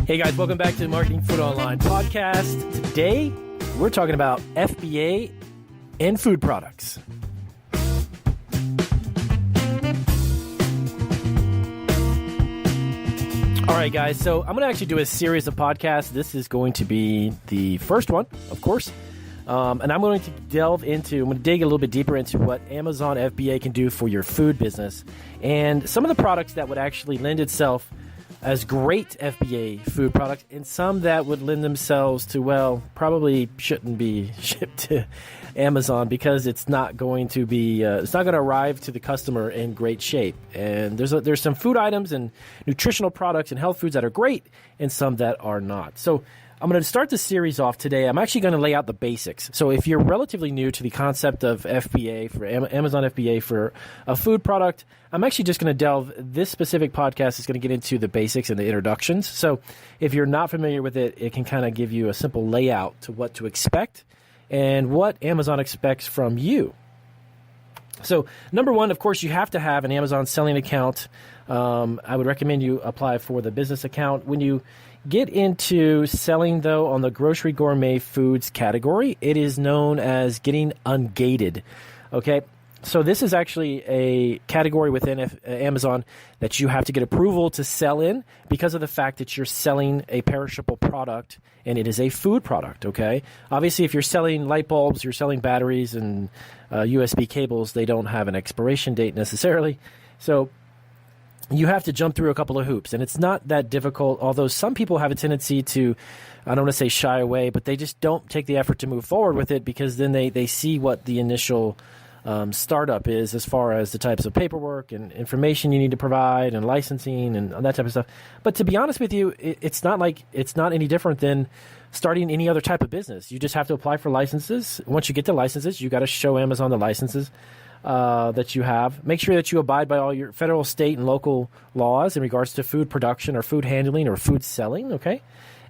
Hey guys, welcome back to the Marketing Food Online podcast. Today, we're talking about FBA and food products. All right, guys, so I'm going to actually do a series of podcasts. This is going to be the first one, of course. And I'm going to I'm going to dig a little bit deeper into what Amazon FBA can do for your food business and some of the products that would actually lend itself as great FBA food products, and some that would lend themselves to, well, probably shouldn't be shipped to Amazon because it's not going to be, it's not going to arrive to the customer in great shape. And there's some food items and nutritional products and health foods that are great, and some that are not. So I'm going to start the series off today. I'm actually going to lay out the basics. So if you're relatively new to the concept of FBA, for Amazon FBA for a food product, I'm actually just going to this specific podcast is going to get into the basics and the introductions. So if you're not familiar with it, it can kind of give you a simple layout to what to expect and what Amazon expects from you. So number one, of course, you have to have an Amazon selling account. I would recommend you apply for the business account. When you get into selling, though, on the grocery gourmet foods category, it is known as getting ungated. Okay, so this is actually a category within Amazon that you have to get approval to sell in because of the fact that you're selling a perishable product and it is a food product. Okay, obviously, if you're selling light bulbs, you're selling batteries and USB cables, they don't have an expiration date necessarily. So you have to jump through a couple of hoops, and it's not that difficult, although some people have a tendency to, I don't want to say shy away, but they just don't take the effort to move forward with it because then they see what the initial startup is as far as the types of paperwork and information you need to provide and licensing and that type of stuff. But to be honest with you, it's not any different than starting any other type of business. You just have to apply for licenses. Once you get the licenses, you got to show Amazon the licenses that you have. Make sure that you abide by all your federal, state, and local laws in regards to food production or food handling or food selling, okay?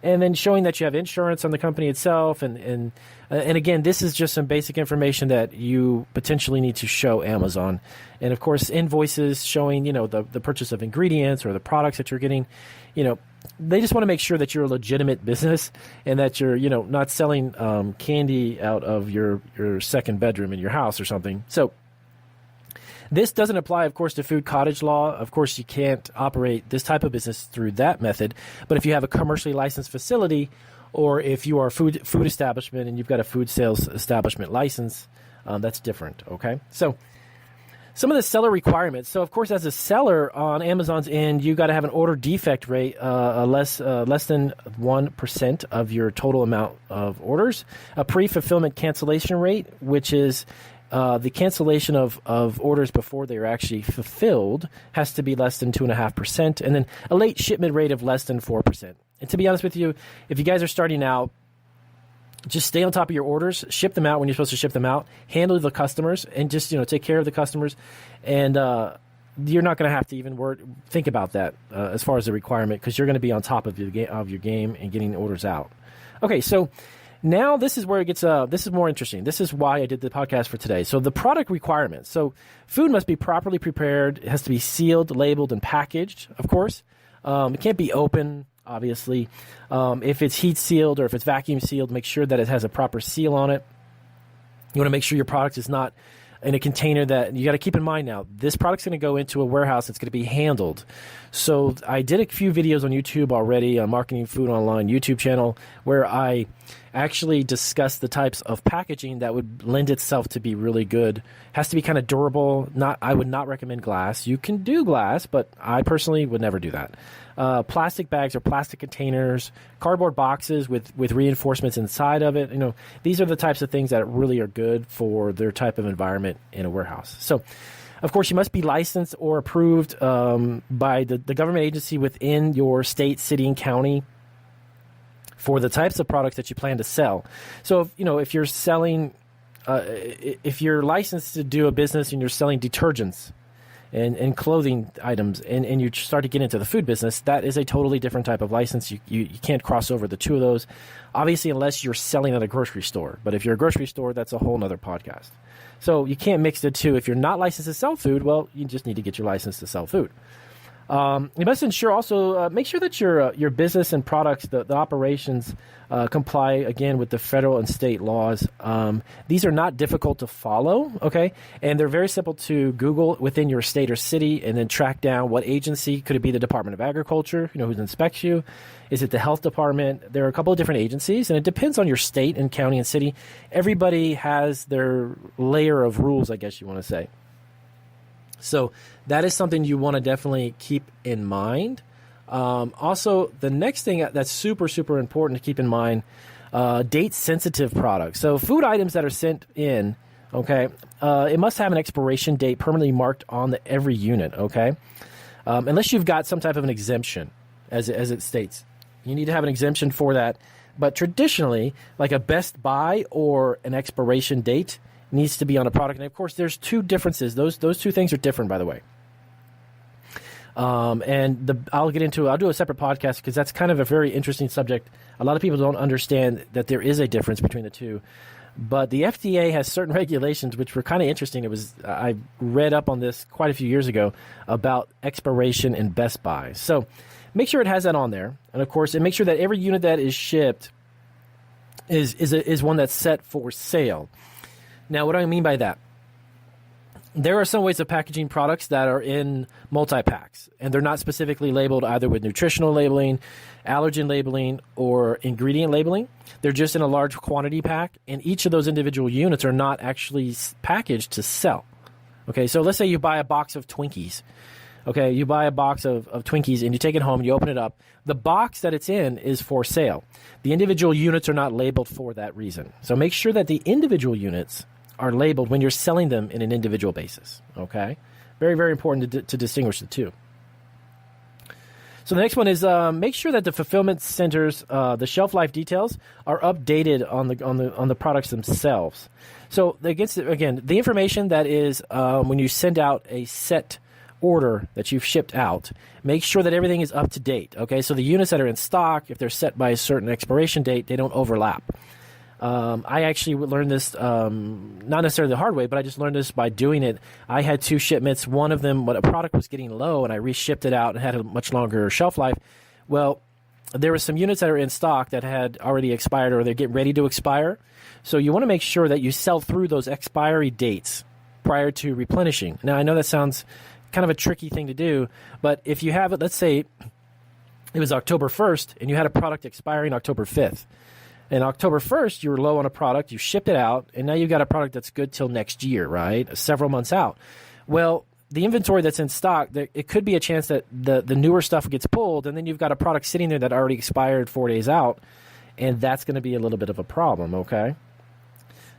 And then showing that you have insurance on the company itself. And again, this is just some basic information that you potentially need to show Amazon. And, of course, invoices showing, the purchase of ingredients or the products that you're getting. They just want to make sure that you're a legitimate business and that you're, not selling candy out of your second bedroom in your house or something. So this doesn't apply, of course, to food cottage law. Of course, you can't operate this type of business through that method. But if you have a commercially licensed facility, or if you are a food establishment and you've got a food sales establishment license, that's different, okay? So some of the seller requirements. So, of course, as a seller on Amazon's end, you got to have an order defect rate less than 1% of your total amount of orders. A pre-fulfillment cancellation rate, which is the cancellation of orders before they are actually fulfilled, has to be less than 2.5%, and then a late shipment rate of less than 4%. And to be honest with you, if you guys are starting out, just stay on top of your orders, ship them out when you're supposed to ship them out, handle the customers, and just take care of the customers. And you're not going to have to even think about that as far as the requirement, because you're going to be on top of your game and getting orders out. Okay, so now this is where it gets this is more interesting. This is why I did the podcast for today. So the product requirements. So food must be properly prepared. It has to be sealed, labeled, and packaged, of course. It can't be open, obviously. If it's heat sealed or if it's vacuum sealed, make sure that it has a proper seal on it. You want to make sure your product is not in a container that you got to keep in mind now. This product's going to go into a warehouse that's going to be handled. So I did a few videos on YouTube already on Marketing Food Online YouTube channel where I actually discussed the types of packaging that would lend itself to be really good. Has to be kind of durable. I would not recommend glass. You can do glass, but I personally would never do that. Plastic bags or plastic containers, cardboard boxes with reinforcements inside of it. These are the types of things that really are good for their type of environment in a warehouse. So, of course, you must be licensed or approved by the government agency within your state, city, and county for the types of products that you plan to sell. So, if you're selling, if you're licensed to do a business and you're selling detergents and clothing items and you start to get into the food business, that is a totally different type of license. You can't cross over the two of those, obviously, unless you're selling at a grocery store. But if you're a grocery store, that's a whole nother podcast. So you can't mix the two. If you're not licensed to sell food, well, you just need to get your license to sell food. You must ensure also, make sure that your business and products, the operations, comply, again, with the federal and state laws. These are not difficult to follow, okay? And they're very simple to Google within your state or city and then track down what agency. Could it be the Department of Agriculture, who inspects you? Is it the health department? There are a couple of different agencies, and it depends on your state and county and city. Everybody has their layer of rules, I guess you want to say. So that is something you want to definitely keep in mind. Also, the next thing that's super, super important to keep in mind, date-sensitive products. So food items that are sent in, okay, it must have an expiration date permanently marked on every unit, okay? Unless you've got some type of an exemption, as it states. You need to have an exemption for that. But traditionally, like a best buy or an expiration date needs to be on a product. And, of course, there's two differences. Those two things are different, by the way. I'll do a separate podcast because that's kind of a very interesting subject. A lot of people don't understand that there is a difference between the two. But the FDA has certain regulations which were kind of interesting. I read up on this quite a few years ago about expiration and best buy. So make sure it has that on there. And, of course, and make sure that every unit that is shipped is one that's set for sale. Now, what do I mean by that? There are some ways of packaging products that are in multi-packs, and they're not specifically labeled either with nutritional labeling, allergen labeling, or ingredient labeling. They're just in a large quantity pack, and each of those individual units are not actually packaged to sell. Okay, so let's say you buy a box of Twinkies. Okay, you buy a box of Twinkies, and you take it home, you open it up. The box that it's in is for sale. The individual units are not labeled for that reason. So make sure that the individual units are labeled when you're selling them in an individual basis, okay? Very, very important to distinguish the two. So the next one is make sure that the fulfillment centers, the shelf life details are updated on the products themselves. So again, the information that is when you send out a set order that you've shipped out, make sure that everything is up to date, okay? So the units that are in stock, if they're set by a certain expiration date, they don't overlap. I actually learned this, not necessarily the hard way, but I just learned this by doing it. I had 2 shipments. One of them, when a product was getting low, and I reshipped it out and had a much longer shelf life. Well, there were some units that are in stock that had already expired or they're getting ready to expire. So you want to make sure that you sell through those expiry dates prior to replenishing. Now, I know that sounds kind of a tricky thing to do, but if you have it, let's say it was October 1st, and you had a product expiring October 5th. And October 1st, you were low on a product, you shipped it out, and now you've got a product that's good till next year, right? Several months out. Well, the inventory that's in stock, it could be a chance that the newer stuff gets pulled, and then you've got a product sitting there that already expired 4 days out, and that's going to be a little bit of a problem, okay?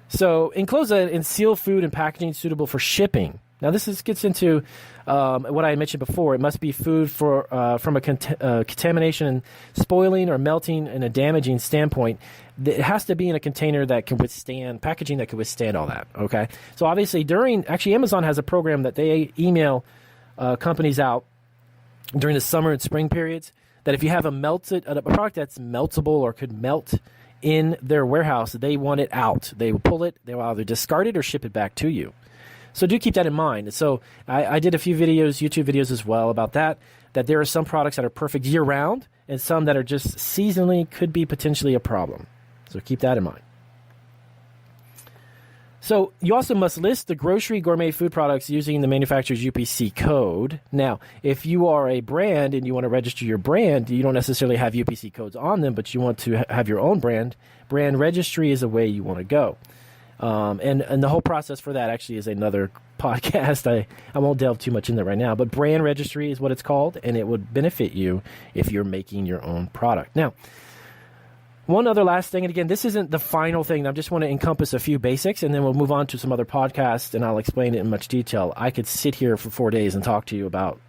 So enclose and seal food and packaging suitable for shipping. Now, this gets into what I mentioned before. It must be food from a contamination and spoiling or melting and a damaging standpoint. It has to be in a container that can withstand, packaging that can withstand all that, okay? So, obviously, actually, Amazon has a program that they email companies out during the summer and spring periods that if you have a product that's meltable or could melt in their warehouse, they want it out. They will pull it. They will either discard it or ship it back to you. So do keep that in mind. So I did a few YouTube videos as well about that there are some products that are perfect year-round and some that are just seasonally could be potentially a problem. So keep that in mind. So you also must list the grocery gourmet food products using the manufacturer's UPC code. Now, if you are a brand and you want to register your brand, you don't necessarily have UPC codes on them, but you want to have your own brand. Brand registry is a way you want to go. And the whole process for that actually is another podcast. I won't delve too much in there right now, but brand registry is what it's called, and it would benefit you if you're making your own product. Now, one other last thing, and again, this isn't the final thing. I just want to encompass a few basics, and then we'll move on to some other podcasts, and I'll explain it in much detail. I could sit here for 4 days and talk to you about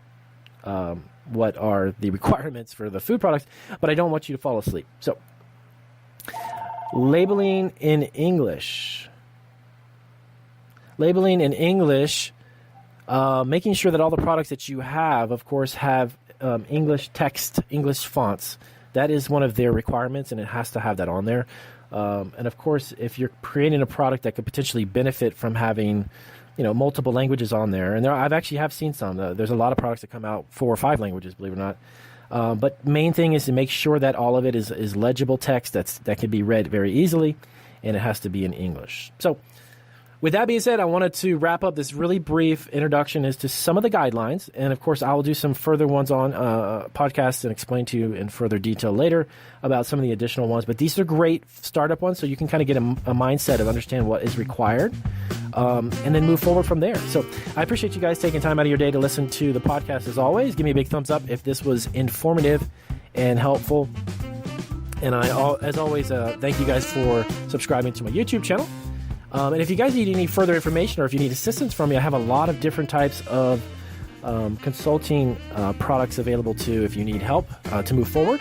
what are the requirements for the food products, but I don't want you to fall asleep. So, labeling in English. Labeling in English, making sure that all the products that you have, of course, have English text, English fonts. That is one of their requirements, and it has to have that on there. And, of course, if you're creating a product that could potentially benefit from having multiple languages on there. And I've actually have seen some. There's a lot of products that come out 4 or 5 languages, believe it or not. But main thing is to make sure that all of it is legible text that can be read very easily, and it has to be in English. So with that being said, I wanted to wrap up this really brief introduction as to some of the guidelines. And, of course, I will do some further ones on podcasts and explain to you in further detail later about some of the additional ones. But these are great startup ones, so you can kind of get a mindset of understand what is required and then move forward from there. So I appreciate you guys taking time out of your day to listen to the podcast as always. Give me a big thumbs up if this was informative and helpful. And as always, thank you guys for subscribing to my YouTube channel. And if you guys need any further information or if you need assistance from me, I have a lot of different types of consulting products available too if you need help to move forward.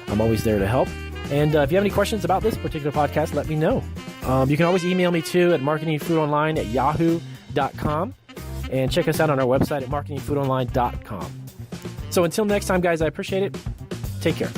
I'm always there to help. And if you have any questions about this particular podcast, let me know. You can always email me too at marketingfoodonline@yahoo.com. And check us out on our website at marketingfoodonline.com. So until next time, guys, I appreciate it. Take care.